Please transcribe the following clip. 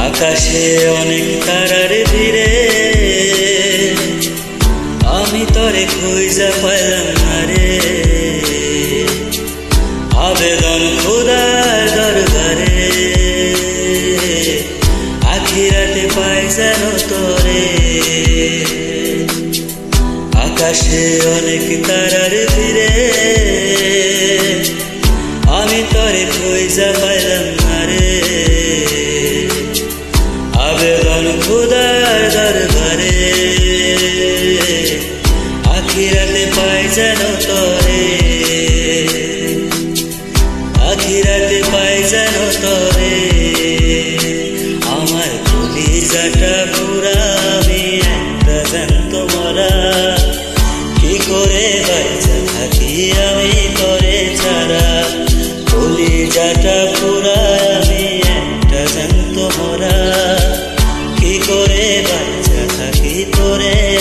আকাশে অনেক তারার ভিড়ে আমি তরে খুঁজা পাইলাম না রে। আবেদন খোদার দরবারে আখিরাতে পাই যেন তরে। আকাশে অনেক তারার ভিড়ে আমি তরে খুঁজা পাইলাম না রে। আবেদন খোদার দরবারে আখিরাতে পাই যেন তরে। আখিরাতে পাই যেন তরে। আমার কলিজাটা পুরা আমি একটা জ্যান্ত মরা। কি করে বাইচা থাকি আমি তরে ছাড়া। কলিজাটা পুরা আমি একটা জ্যান্ত মরা। কি করে বাইচা থাকি তোরে